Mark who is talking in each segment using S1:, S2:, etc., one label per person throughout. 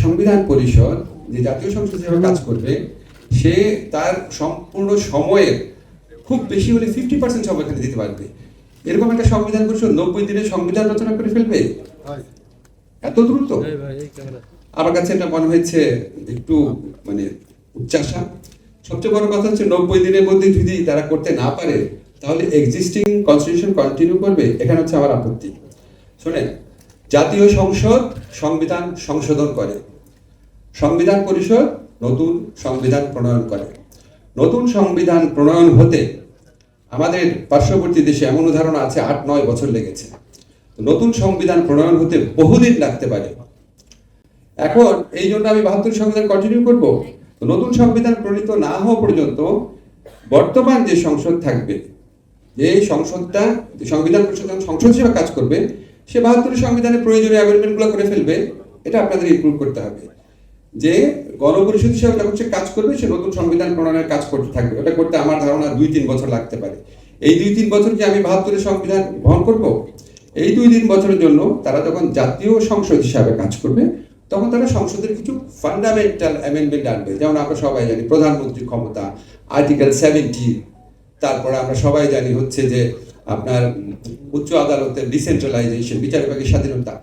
S1: সংবিধান পরিষদ যে জাতীয় সংসদ হিসেবে কাজ করবে, সে তার সম্পূর্ণ সময়ের খুব বেশি হলে 50% সময় এখানে দিতে পারবে। এরকম একটা সংবিধান পরিষদ 90 দিনে সংবিধান রচনা করে ফেলবে এত দ্রুত? আমার কাছে এটা মনে হয়েছে একটু মানে উচ্চাসা। সবচেয়ে বড় কথা হচ্ছে 90 দিনের মধ্যে যদি তারা করতে না পারে তাহলে এক্সিস্টিং কনস্টিটিউশন কন্টিনিউ করবে। এখানে হচ্ছে আমার আপত্তি। শোনেন, জাতীয় সংসদ সংবিধান সংশোধন করে, সংবিধান পরিষদ নতুন সংবিধান প্রণয়ন করে। নতুন সংবিধান প্রণয়ন হতে আমাদের পার্শ্ববর্তী দেশে এমন উদাহরণ আছে 8-9 বছর লেগেছে। নতুন সংবিধান প্রণয়ন হতে বহুদিন লাগতে পারে। এখন এই জন্য আমি 72 সংবিধান কন্টিনিউ করব। নতুন সংবিধান প্রণীত না হওয়া পর্যন্ত বর্তমান যে সংসদ থাকবে, যে সংসদটা সংবিধান পরিষদ সংসদ হিসেবে কাজ করবে, সে 72 সংবিধানের প্রয়োজনীয় অ্যামেন্ডমেন্টগুলো করে ফেলবে। এটা আপনাদের ইনক্লুড করতে হবে যে গণপরিষদ হিসেবে যখন সে কাজ করবে, সে নতুন সংবিধান প্রণয়নের কাজ করতে থাকবে। ওটা করতে আমার ধারণা 2-3 বছর লাগতে পারে। এই 2-3 বছর কি আমি 72 সংবিধান বহন করব? এই 2-3 বছরের জন্য তারা যখন জাতীয় সংসদ হিসাবে কাজ করবে, তখন তারা সংসদের কিছু ফান্ডামেন্টাল অ্যামেন্ডমেন্ট আনবে। যেমন আমরা সবাই জানি প্রধানমন্ত্রীর ক্ষমতা, আর্টিকেল 70, তারপরে আমরা সবাই জানি হচ্ছে যে আপনার উচ্চ আদালতের ডিসেন্ট্রালাইজেশন, বিচার বিভাগের স্বাধীনতা,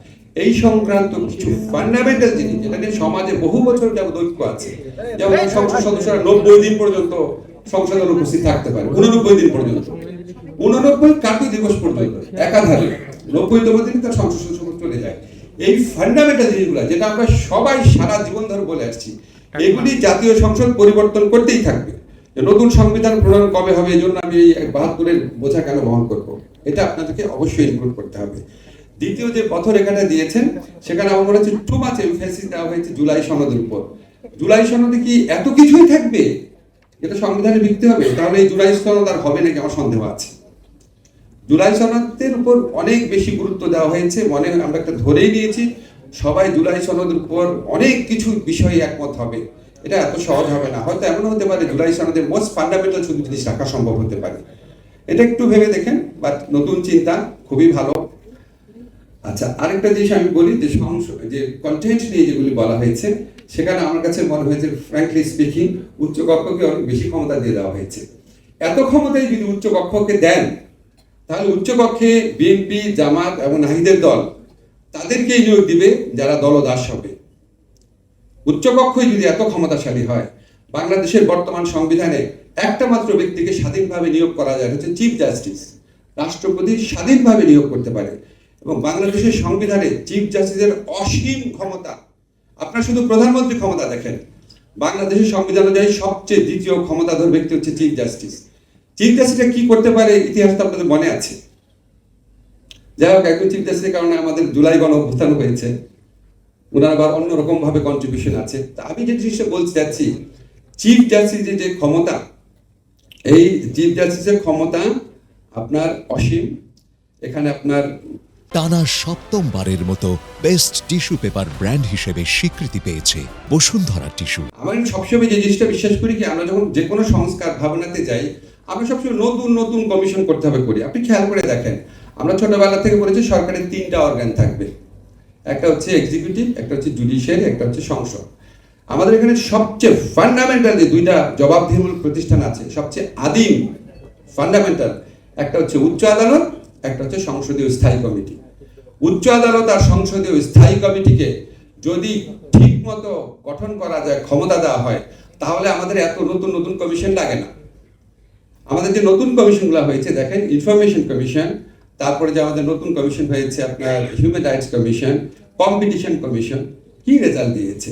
S1: এই সংক্রান্ত কিছু ফান্ডামেন্টাল জিনিস যেটা নিয়ে সমাজে বহু বছর যাবত ঐক্য আছে। যেমন সংসদ সদস্যরা 90 দিন পর্যন্ত সংসদে উপস্থিত থাকতে পারে, 89 দিন পর্যন্ত, 89 কার্তিক দিবস পর্যন্ত একাধারে 90তম দিন তার সংসদ সদস্য চলে যায়। এই ফান্ডামেন্টাল জিনিসগুলো যেটা আমরা সবাই সারা জীবন ধরে বলে আসছি, এগুলি জাতীয় সংসদ পরিবর্তন করতেই থাকবে। নতুন সংবিধান প্রণয়ন কবে হবে, এই জন্য আমি এই 72-এর বোঝা কেন বহন করব, এটা আপনাদেরকে অবশ্যই ইনক্লুড করতে হবে। দ্বিতীয় যে পথরেখাটা দিয়েছেন, সেখানে আমার মনে হচ্ছে টু মাচ এমফেসিস দেওয়া হয়েছে জুলাই সনদের উপর। জুলাই সনদে কি এত কিছুই থাকবে? এটা সংবিধানে লিখতে হবে? তাহলে এই জুলাই সনদ আর হবে নাকি আমার সন্দেহ আছে। জুলাই সনদের উপর অনেক বেশি গুরুত্ব দেওয়া হয়েছে, মনে হয় আমরা একটা ধরেই নিয়েছি সবাই জুলাই সনদের উপর অনেক কিছু বিষয়ে একমত হবে। এটা এত সহজ হবে না। হয়তো এমন হতে পারে জুলাই সনদের মোস্ট ফান্ডামেন্টাল শুধু জিনিস রাখা সম্ভব হতে পারে। এটা একটু ভেবে দেখেন, বাট নতুন চিন্তা খুবই ভালো। আচ্ছা, আরেকটা জিনিস আমি বলি যে কন্টেন্ট নিয়ে যেগুলি বলা হয়েছে, সেখানে আমার কাছে মনে হয়েছে ফ্র্যাঙ্কলি স্পিকিং উচ্চ কক্ষকে অনেক বেশি ক্ষমতা দিয়ে দেওয়া হয়েছে। এত ক্ষমতায় যদি উচ্চ কক্ষকে দেন, তাহলে উচ্চকক্ষে বিএনপি, জামাত এবং নাহিদের দল তাদেরকেই নিয়োগ দিবে যারা দলদাস হবে। উচ্চকক্ষই যদি এত ক্ষমতাশালী হয়, বাংলাদেশের বর্তমান সংবিধানে একটা মাত্র ব্যক্তিকে স্বাধীনভাবে নিয়োগ করা যায়, হচ্ছে চিফ জাস্টিস। রাষ্ট্রপতি স্বাধীনভাবে নিয়োগ করতে পারে এবং বাংলাদেশের সংবিধানে চিফ জাস্টিসের অসীম ক্ষমতা। আপনারা শুধু প্রধানমন্ত্রী ক্ষমতা দেখেন, বাংলাদেশের সংবিধান অনুযায়ী সবচেয়ে দ্বিতীয় ক্ষমতাধর ব্যক্তি হচ্ছে চিফ জাস্টিস। চিফ জাস্টিসটা কি করতে পারে ইতিহাস তো আপনাদের মনে আছে। যাই হোক, একজন চিফ জাস্টিসের কারণে আমাদের জুলাই গণ অভ্যুত্থান হয়েছে, ওনার আবার অন্যরকম ভাবে কন্ট্রিবিউশন আছে। তা আমি যে জিনিসটা বলতে চাচ্ছি, চিফ জাস্টিসের যে ক্ষমতা, এই চিফ জাস্টিসের ক্ষমতা আপনার অসীম। এখানে আপনার
S2: টানা 7ম-বারের মতো বেস্ট টিস্যু পেপার ব্র্যান্ড হিসেবে স্বীকৃতি পেয়েছে বসুন্ধরা টিস্যু।
S1: আমি সবসময় যে জিনিসটা বিশ্বাস করি কি, আমরা যখন যে কোনো সংস্কার ভাবনাতে যাই, আমরা সবসময় নতুন নতুন কমিশন করতে হবে করি। আপনি খেয়াল করে দেখেন, আমরা ছোটবেলা থেকে বলেছি সরকারের 3টা অর্গান থাকবে, একটা হচ্ছে এক্সিকিউটিভ, একটা হচ্ছে জুডিশিয়ারি, একটা হচ্ছে সংসদ। আমাদের এখানে সবচেয়ে ফান্ডামেন্টাল যে 2টা জবাবদিহিমূলক প্রতিষ্ঠান আছে, সবচেয়ে আদিম ফান্ডামেন্টাল, একটা হচ্ছে উচ্চ আদালত, একটা হচ্ছে সংসদীয় স্থায়ী কমিটি। উচ্চ আদালত আর সংসদীয় স্থায়ী কমিটিকে যদি ঠিক মতো গঠন করা যায়, ক্ষমতা দেওয়া হয়, তাহলে আমাদের এত নতুন নতুন কমিশন লাগে না। আমাদের যে নতুন কমিশনগুলো হয়েছে দেখেন, ইনফরমেশন কমিশন, তারপরে যে আমাদের নতুন কমিশন হয়েছে আপনার human rights commission, competition commission, কি রেজাল্ট দিয়েছে?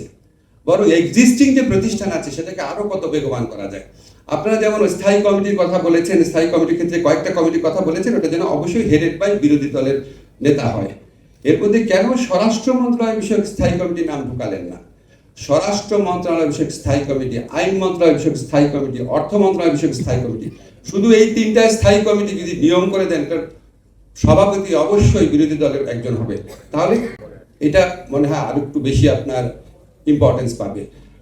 S1: বরং এক্সিস্টিং যে প্রতিষ্ঠান আছে সেটাকে আরো কত বেগবান করা যায়। আপনারা যেমন স্থায়ী কমিটির কথা বলেছেন, স্থায়ী কমিটির ক্ষেত্রে কয়েকটা কমিটির কথা বলেছেন, ওটা যেন অবশ্যই হেডেড বাই বিরোধী দলের নেতা হয়। এর মধ্যে কেন স্বরাষ্ট্র মন্ত্রণালয় বিষয়ক স্থায়ী কমিটির নাম ঢুকালেন না? স্বরাষ্ট্র মন্ত্রণালয় বিষয়ক স্থায়ী কমিটি, আইন মন্ত্রণালয় বিষয়ক স্থায়ী কমিটি, অর্থ মন্ত্রণালয় বিষয়ক স্থায়ী কমিটি, শুধু এই 3টা স্থায়ী কমিটি যদি নিয়ম করে দেন, সভাপতি অবশ্যই বিরোধী দলের একজন হবে, তাহলে এটা মনে হয় আরো একটু বেশি আপনার ইম্পর্টেন্স পাবে।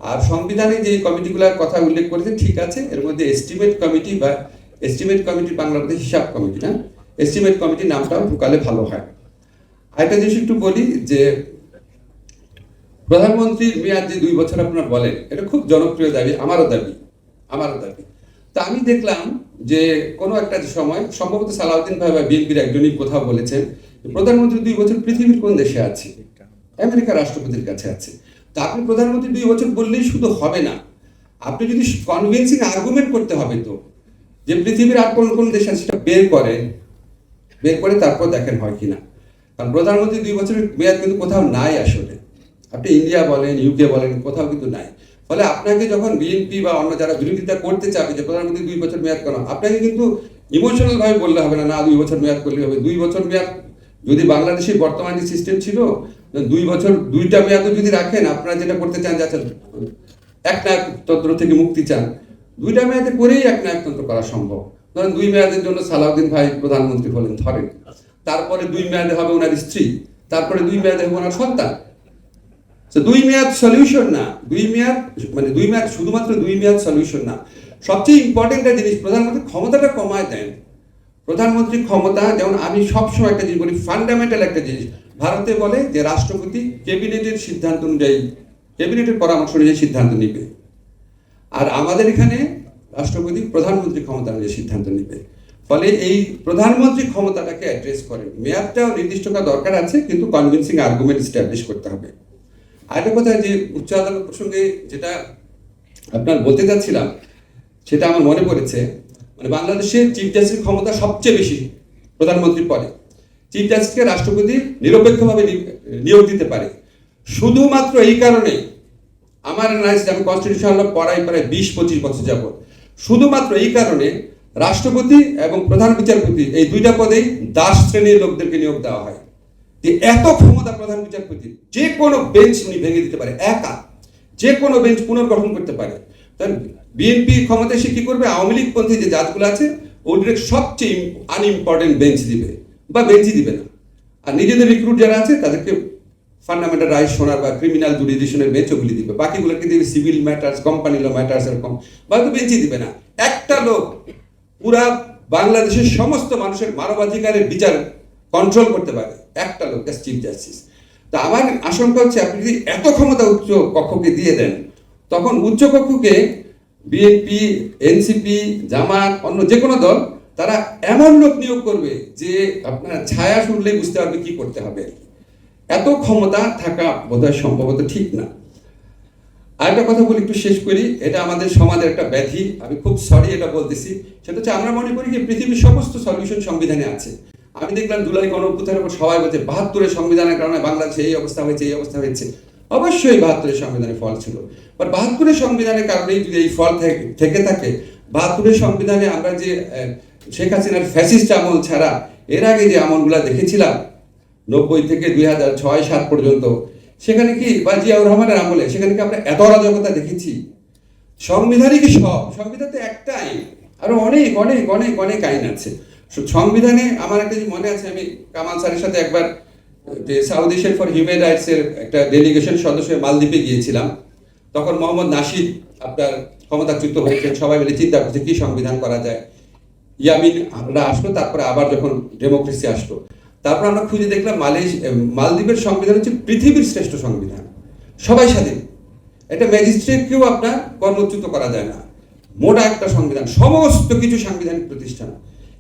S1: আর সংবিধানে যে কমিটিগুলোর কথা উল্লেখ করেছেন ঠিক আছে, এর মধ্যে এস্টিমেট কমিটি বা এস্টিমেট কমিটি বাংলাদেশ হিসাব কমিটি, না এস্টিমেট কমিটির নামটাও ঢুকালে ভালো হয়। আরেকটা জিনিস একটু বলি যে প্রধানমন্ত্রীর মেয়াদ যে 2 বছর আপনারা বলেন, এটা খুব জনপ্রিয় দাবি, আমারও দাবি। তা আমি দেখলাম যে কোনো একটা সময় সম্ভবত সালাউদ্দিন ভাই বা বিএনপির একজনই কোথাও বলেছেন প্রধানমন্ত্রী 2 বছর পৃথিবীর কোন দেশে আছে? আমেরিকার রাষ্ট্রপতির কাছে আছে। তা আপনি প্রধানমন্ত্রী 2 বছর বললেই শুধু হবে না, আপনি যদি কনভিন্সিং আর্গুমেন্ট করতে হবে তো, যে পৃথিবীর আর কোন কোন দেশ আছে সেটা বের করে তারপর দেখেন হয় কিনা। কারণ প্রধানমন্ত্রী 2 বছরের মেয়াদ কিন্তু কোথাও নাই আসলে, আপনি ইন্ডিয়া বলেন, ইউকে বলেন, কোথাও কিন্তু নাই। ফলে আপনাকে যখন বিএনপি বা অন্য যারা বিরোধিতা করতে চাবে যে প্রধানমন্ত্রী 2 বছর মেয়াদ কেন, আপনাকে কিন্তু ইমোশনাল ভাবে বললে হবে না 2 বছর মেয়াদ করলে হবে। 2 বছর মেয়াদ যদি বাংলাদেশের বর্তমান যে সিস্টেম ছিল, 2 বছর 2টা মেয়াদও যদি রাখেন, আপনারা যেটা করতে চান যে আচ্ছা একনায়কতন্ত্র থেকে মুক্তি চান, 2টা মেয়াদে করেই একনায়কতন্ত্র করা সম্ভব। ধরেন 2 মেয়াদের জন্য সালাউদ্দিন ভাই প্রধানমন্ত্রী হলেন ধরেন, তারপরে 2 মেয়াদে হবে ওনার স্ত্রী, তারপরে 2 মেয়াদে হবে ওনার সন্তান। 2 মেয়াদ সলিউশন না, 2 মেয়াদ শুধুমাত্র 2 মেয়াদ সলিউশন না। সবচেয়ে ইম্পর্টেন্ট একটা জিনিস, প্রধানমন্ত্রী ক্ষমতাটা কমায় দেন। প্রধানমন্ত্রী ক্ষমতা, যেমন আমি সবসময় একটা জিনিস বলি, ফান্ডামেন্টাল একটা জিনিস ভারতে বলে যে রাষ্ট্রপতি ক্যাবিনেটের সিদ্ধান্ত অনুযায়ী, ক্যাবিনেটের পরামর্শ অনুযায়ী সিদ্ধান্ত নিবে, আর আমাদের এখানে রাষ্ট্রপতি প্রধানমন্ত্রী ক্ষমতা অনুযায়ী সিদ্ধান্ত নিবে। ফলে এই প্রধানমন্ত্রী ক্ষমতাটাকে অ্যাড্রেস করেন, মেয়াদটাও নির্দিষ্ট করা দরকার আছে, কিন্তু কনভিন্সিং আর্গুমেন্ট স্ট্যাবলিশ করতে হবে। আরেকটা কথা, যে উচ্চ আদালত প্রসঙ্গে যেটা আপনার বলতে চাচ্ছিলাম, সেটা আমার মনে পড়েছে। বাংলাদেশের চিফ জাস্টিসের ক্ষমতা সবচেয়ে বেশি প্রধানমন্ত্রীর পরে। চিফ জাস্টিসকে রাষ্ট্রপতি নিরপেক্ষভাবে নিয়োগ দিতে পারে। শুধুমাত্র এই কারণে আমার অ্যানালাইসিস, আমি কনস্টিটিউশনাল ল পড়াই প্রায় 20-25 বছর যাবত, শুধুমাত্র এই কারণে রাষ্ট্রপতি এবং প্রধান বিচারপতি এই 2টা পদেই দাস শ্রেণীর লোকদেরকে নিয়োগ দেওয়া হয়। যে এত ক্ষমতা প্রধান বিচারপতি, যে কোনো বেঞ্চ উনি ভেঙে দিতে পারে, একা যে কোনো বেঞ্চ পুনর্গঠন করতে পারে। তাই বিএনপি ক্ষমতায় সে কি করবে, আওয়ামী লীগপন্থী যে জাজগুলো আছে ওদের সবচেয়ে আনইম্পর্টেন্ট বেঞ্চ দিবে বা বেঞ্চই দিবে না, আর নিজেদের রিক্রুট যারা আছে তাদেরকে ফান্ডামেন্টাল রাইটস শোনার বা ক্রিমিনাল জুডিশনের বেঞ্চ ওগুলি দিবে, বাকিগুলোকে দিবে civil matters, company law matters, এরকম বা তো বেঞ্চই দিবে না। একটা লোক পুরা বাংলাদেশের সমস্ত মানুষের মানবাধিকারের বিচার কন্ট্রোল করতে পারে, একটা লোক, চিফ জাস্টিস। তা আমার আশঙ্কা হচ্ছে, আপনি যদি এত ক্ষমতা উচ্চ কক্ষকে দিয়ে দেন, তখন উচ্চ কক্ষকে বিএনপি, এনসিপি, জামাত, অন্য যে কোনো দল, তারা এমন লোক নিয়োগ করবে যে আপনার ছায়া শুনলেই বুঝতে পারবে কি করতে হবে। এত ক্ষমতা থাকা বোধহয় সম্ভবত ঠিক না। আরেকটা কথা বলি, একটু শেষ করি, এটা আমাদের সমাজের একটা ব্যাধি, আমি খুব সরি এটা বলতেছি। সেটা হচ্ছে, আমরা মনে করি যে পৃথিবীর সমস্ত সলিউশন সংবিধানে আছে। আমি দেখলাম জুলাই গণঅভ্যুত্থানের উপর সবাই বলছে 72-এর সংবিধানের কারণে বাংলাদেশে এই অবস্থা হয়েছে। অবশ্যই 72-এর সংবিধানের ফল ছিল, বাট 72-এর সংবিধানের কারণেই যদি এই ফল থেকে থাকে, 72-এর সংবিধানে আমরা যে শেখ হাসিনার ফ্যাসিস্ট আমল ছাড়া এর আগে যে আমলগুলা দেখেছিলাম 90 থেকে 2006-07 পর্যন্ত, সেখানে কি, বা জিয়াউর রহমানের আমলে, সেখানে কি আমরা এত অরাজকতা দেখেছি? সংবিধানই কি সব? সংবিধান তো একটা আইন, আরো অনেক অনেক অনেক অনেক আইন আছে সংবিধানে। আমার একটা মনে আছে, আমি কামাল স্যারের সাথে একবার যে south Asian for human rights এর একটা ডেলিগেশন সদস্য মালদ্বীপে গিয়েছিলাম। তখন মোহাম্মদ নাশিদ আপনার ক্ষমতাচ্যুত হয়েছেন, সবাই মিলে চিন্তা করছে কি সংবিধান করা যায়। ইয়ামিন আমরা আসলো, তারপরে আবার যখন ডেমোক্রেসি আসলো, তারপর আমরা খুঁজে দেখলাম মালদ্বীপের সংবিধান হচ্ছে পৃথিবীর শ্রেষ্ঠ সংবিধান, সবাই স্বাধীন, এটা ম্যাজিস্ট্রেটকেও আপনার কর্মচ্যুত করা যায় না, মোটা একটা সংবিধান, সমস্ত কিছু সাংবিধানিক প্রতিষ্ঠান,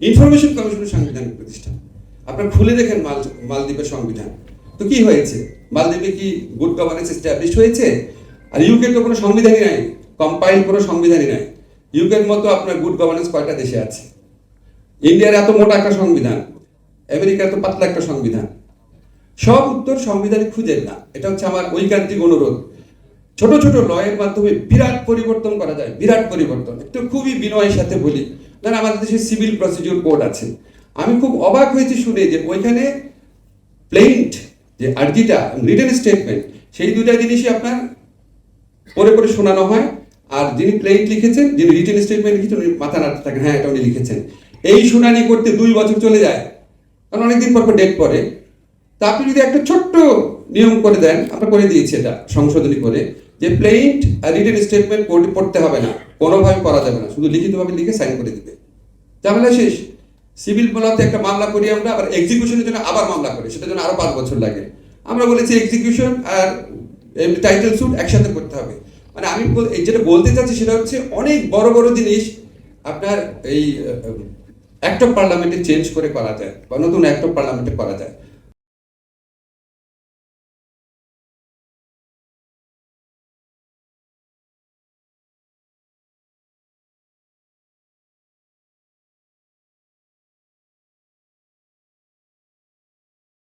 S1: ইনফরমেশন কমিশনের সাংবিধানিক প্রতিষ্ঠান। আপনার খুলে দেখেন মালদ্বীপের সংবিধান। তো কি হয়েছে? মালদ্বীপে কি গুড গভর্নেন্স এস্টাবলিশ হয়েছে? আর ইউকের তো কোনো সংবিধানই নাই, কম্পাইল কোনো সংবিধানই নাই। ইউকের মতো আপনার গুড গভর্নেন্স কয়টা দেশে আছে? ইন্ডিয়ার এত মোটা একটা সংবিধান, আমেরিকার এত পাতলা একটা সংবিধান। সব উত্তর সংবিধানে খুঁজেন না, এটা হচ্ছে আমার ঐকান্তিক অনুরোধ। ছোট ছোট লয়ের মাধ্যমে বিরাট পরিবর্তন করা যায়, বিরাট পরিবর্তন। একটু খুবই বিনয়ের সাথে বলি, ধরেন আমাদের দেশে সিভিল প্রসিডিউর কোড আছে, আমি খুব অবাক হয়েছি শুনে যে ওইখানে প্লেইন্ট যে আর্জিটা, রিটেন স্টেটমেন্ট, সেই দুইটা জিনিসই আপনার পরে পরে শোনানো হয়। আর যিনি প্লেইন্ট লিখেছেন, যিনি রিটেন স্টেটমেন্ট লিখেছেন, উনি মাথা নাড়তে থাকেন, হ্যাঁ এটা উনি লিখেছেন। এই শুনানি করতে 2 বছর চলে যায়, কারণ অনেকদিন পর ডেট পড়ে। তা আপনি যদি একটা ছোট্ট নিয়ম করে দেন, আমরা করে দিয়েছি এটা সংশোধনী করে, যে প্লেইন্ট আর রিটেন স্টেটমেন্ট পড়তে হবে না, কোনোভাবে করা যাবে না, শুধু লিখিতভাবে লিখে সাইন করে দিবে, ঝামেলা শেষ। সিভিল বলাতে একটা মামলা করি আমরা, আবার এক্সিকিউশনের জন্য আবার মামলা করি, সেটার জন্য আরো 5 বছর লাগে। আমরা বলেছি এক্সিকিউশন আর টাইটেল স্যুট একসাথে করতে হবে। মানে আমি যেটা বলতে চাচ্ছি সেটা হচ্ছে অনেক বড় বড় জিনিস আপনার এই অ্যাক্ট অফ পার্লামেন্টে চেঞ্জ করে করা যায় বা নতুন অ্যাক্ট অফ পার্লামেন্টে করা যায়।